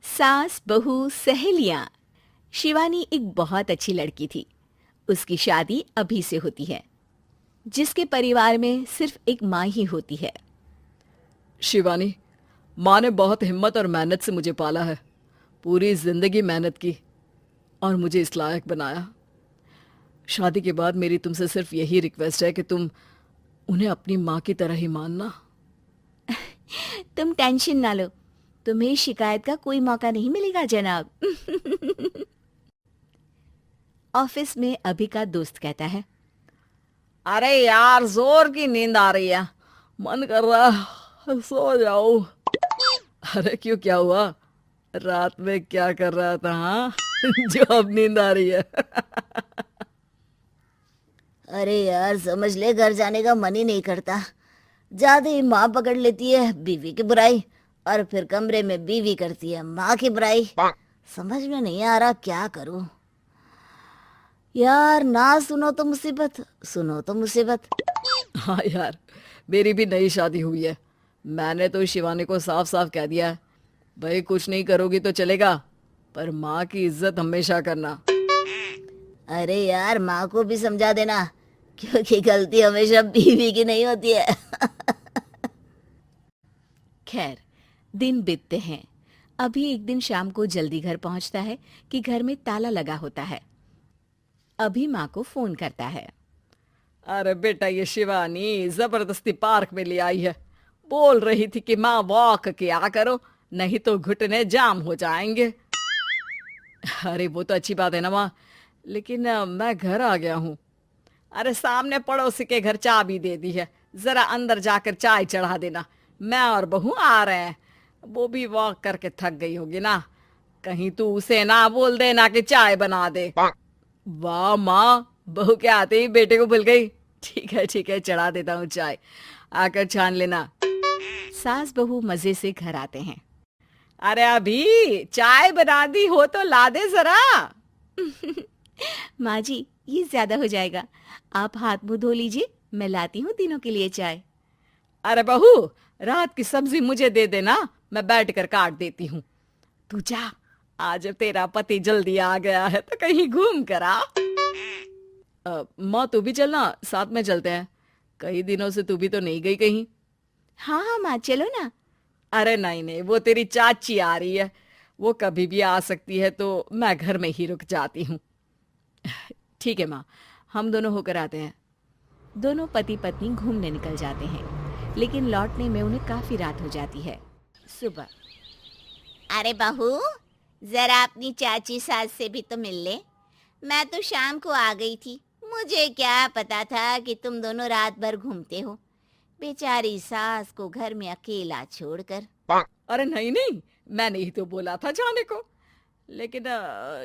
सास बहू सहेलियां। शिवानी एक बहुत अच्छी लड़की थी। उसकी शादी अभी से होती है, जिसके परिवार में सिर्फ एक माँ ही होती है। शिवानी, माँ ने बहुत हिम्मत और मेहनत से मुझे पाला है। पूरी जिंदगी मेहनत की और मुझे इस लायक बनाया। शादी के बाद मेरी तुमसे सिर्फ यही रिक्वेस्ट है कि तुम उन्हें अपनी माँ की तरह ही मानना। तुम टेंशन ना लो, तुम्हें शिकायत का कोई मौका नहीं मिलेगा जनाब। ऑफिस में अभी का दोस्त कहता है, अरे यार, जोर की नींद आ रही है, मन कर रहा है सो जाओ। अरे क्यों, क्या हुआ? रात में क्या कर रहा था हाँ? जो अब नींद आ रही है। अरे यार, समझ ले, घर जाने का मन ही नहीं करता। ज्यादा ही माँ पकड़ लेती है बीवी की बुराई, और फिर कमरे में बीवी करती है माँ की बुराई। समझ में नहीं आ रहा क्या करूं। यार, ना सुनो तो मुसीबत, सुनो तो मुसीबत। हाँ यार, मेरी भी नई शादी हुई है। मैंने तो शिवानी को साफ साफ कह दिया है, भाई कुछ नहीं करोगी तो चलेगा, पर माँ की इज्जत हमेशा करना। अरे यार, माँ को भी समझा देना, क्योंकि गलती हमेशा बीवी की नहीं होती है। खैर, दिन बीतते हैं। अभी एक दिन शाम को जल्दी घर पहुंचता है कि घर में ताला लगा होता है। अभी माँ को फोन करता है। अरे बेटा, ये शिवानी जबरदस्ती पार्क में ले आई है। बोल रही थी कि माँ वॉक किया करो, नहीं तो घुटने जाम हो जाएंगे। अरे वो तो अच्छी बात है ना माँ, लेकिन मैं घर आ गया हूँ। अरे सामने पड़ोसी के घर चाबी दे दी है, जरा अंदर जाकर चाय चढ़ा देना। मैं और बहू आ रहे हैं। वो भी वॉक करके थक गई होगी ना, कहीं तू उसे ना बोल देना कि चाय बना दे। वाह माँ, बहू के आते ही बेटे को भूल गई। ठीक है, चढ़ा देता हूँ चाय, आकर छान लेना। सास बहू मजे से घर आते हैं। अरे अभी चाय बना दी हो तो ला दे जरा। माँ जी, ये ज्यादा हो जाएगा, आप हाथ मुंह धो लीजिए, मैं लाती हूँ तीनों के लिए चाय। अरे बहू, रात की सब्जी मुझे दे देना, मैं बैठ कर काट देती हूँ। तू जा, आज तेरा पति जल्दी आ गया है तो कहीं घूम कर आ। माँ तू भी चलना, साथ में चलते हैं। कई दिनों से तू भी तो नहीं गई कहीं। हाँ हाँ माँ, चलो ना। अरे नहीं नहीं, वो तेरी चाची आ रही है, वो कभी भी आ सकती है, तो मैं घर में ही रुक जाती हूँ। ठीक है माँ, हम दोनों होकर आते हैं। दोनों पति पत्नी घूमने निकल जाते हैं, लेकिन लौटने में उन्हें काफी रात हो जाती है। सुबह, अरे बहू, जरा अपनी चाची सास से भी तो मिल ले। मैं तो शाम को आ गई थी, मुझे क्या पता था कि तुम दोनों रात भर घूमते हो, बेचारी सास को घर में अकेला छोड़कर। अरे नहीं नहीं, मैंने ही तो बोला था जाने को, लेकिन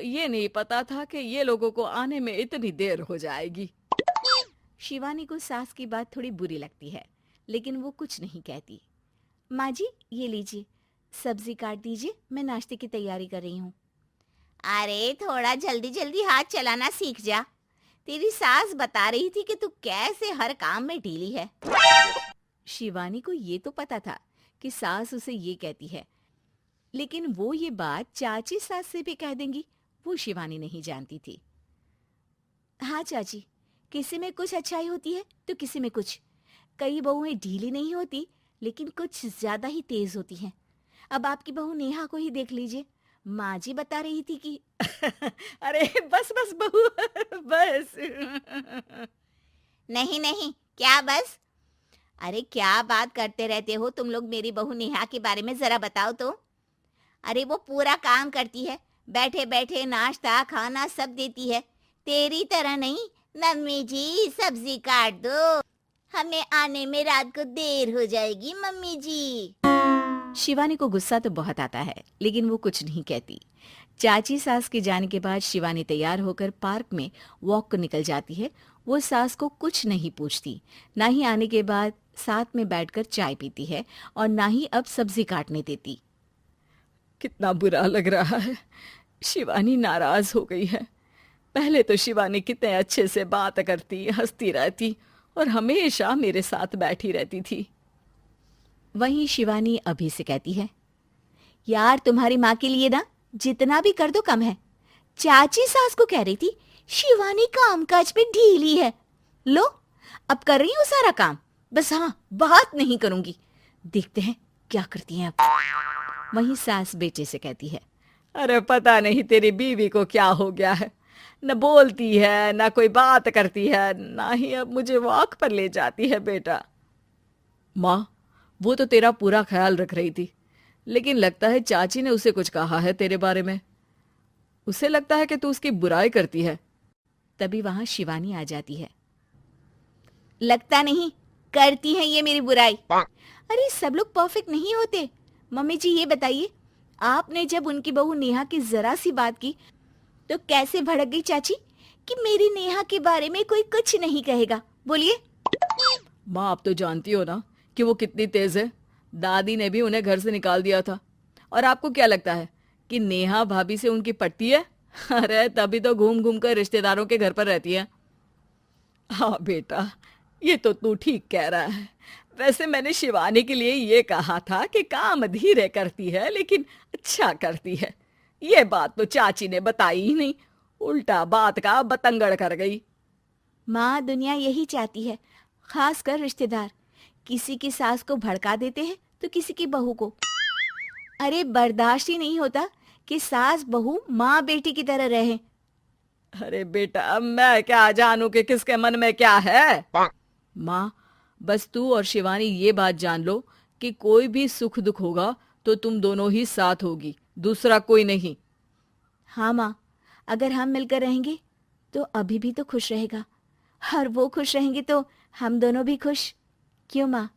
ये नहीं पता था कि ये लोगों को आने में इतनी देर हो जाएगी। शिवानी को सास की बात थोड़ी बुरी लगती है, लेकिन वो कुछ नहीं कहती। माँ जी, ये लीजिए, सब्जी काट दीजिए, मैं नाश्ते की तैयारी कर रही हूँ। अरे थोड़ा जल्दी जल्दी हाथ चलाना सीख जा। तेरी सास बता रही थी कि तू कैसे हर काम में ढीली है। शिवानी को ये तो पता था कि सास उसे ये कहती है, लेकिन वो ये बात चाची सास से भी कह देंगी, वो शिवानी नहीं जानती थी। हाँ चाची, किसी में कुछ अच्छाई होती है तो किसी में कुछ। कई बहुएं ढीली नहीं होती, लेकिन कुछ ज्यादा ही तेज होती हैं। अब आपकी बहू नेहा को ही देख लीजिए, माँ जी बता रही थी कि अरे बस बस बहू, बस। नहीं नहीं, क्या बस? अरे क्या बात करते रहते हो तुम लोग मेरी बहू नेहा के बारे में, जरा बताओ तो। अरे वो पूरा काम करती है, बैठे बैठे नाश्ता खाना सब देती है। तेरी तरह नहीं, मम्मी जी सब्जी काट दो, हमें आने में रात को देर हो जाएगी मम्मी जी। शिवानी को गुस्सा तो बहुत आता है, लेकिन वो कुछ नहीं कहती। चाची सास के जाने के बाद शिवानी तैयार होकर पार्क में वॉक को निकल जाती है। वो सास को कुछ नहीं पूछती, ना ही आने के बाद साथ में बैठकर चाय पीती है, और ना ही अब सब्जी काटने देती। कितना बुरा लग रहा है, शिवानी नाराज हो गई है। पहले तो शिवानी कितने अच्छे से बात करती, हंसती रहती और हमेशा मेरे साथ बैठी रहती थी। वहीं शिवानी अभी से कहती है, यार तुम्हारी माँ के लिए ना जितना भी कर दो कम है। चाची सास को कह रही थी शिवानी कामकाज पे ढीली है। लो अब कर रही हूँ सारा काम, बस हाँ बात नहीं करूंगी। देखते हैं क्या करती हैं अब। वहीं सास बेटे से कहती है, अरे पता नहीं तेरी बीवी को क्या हो गया है, न बोलती है न कोई बात करती है, ना ही अब मुझे वॉक पर ले जाती है बेटा। माँ, वो तो तेरा पूरा ख्याल रख रही थी, लेकिन लगता है चाची ने उसे कुछ कहा है तेरे बारे में। उसे लगता है कि तू उसकी बुराई करती है। तभी वहां शिवानी आ जाती है। लगता नहीं करती है ये मेरी बुराई। अरे सब लोग परफेक्ट नहीं होते। मम्मी जी ये बताइए, आपने जब उनकी बहू नेहा की जरा सी बात की तो कैसे भड़क गई चाची कि मेरी नेहा के बारे में कोई कुछ नहीं कहेगा। बोलिए। माँ, आप तो जानती हो ना कि वो कितनी तेज है। दादी ने भी उन्हें घर से निकाल दिया था। और आपको क्या लगता है कि नेहा भाभी से उनकी पटती है? अरे तभी तो घूम घूम कर रिश्तेदारों के घर पर रहती है। हाँ बेटा, ये तो तू ठीक कह रहा है। वैसे मैंने शिवानी के लिए ये कहा था कि काम धीरे करती है लेकिन अच्छा करती है। ये बात तो चाची ने बताई ही नहीं, उल्टा बात का बतंगड़ कर गई। माँ, दुनिया यही चाहती है, खासकर रिश्तेदार। किसी की सास को भड़का देते हैं तो किसी की बहू को। अरे बर्दाश्त ही नहीं होता कि सास बहू माँ बेटी की तरह रहे। अरे बेटा, मैं क्या जानूं कि किसके मन में क्या है। माँ, बस तू और शिवानी ये बात जान लो कि कोई भी सुख दुख होगा तो तुम दोनों ही साथ होगी, दूसरा कोई नहीं। हाँ माँ, अगर हम मिलकर रहेंगे तो अभी भी तो खुश रहेगा, और वो खुश रहेंगे तो हम दोनों भी खुश। क्यों माँ?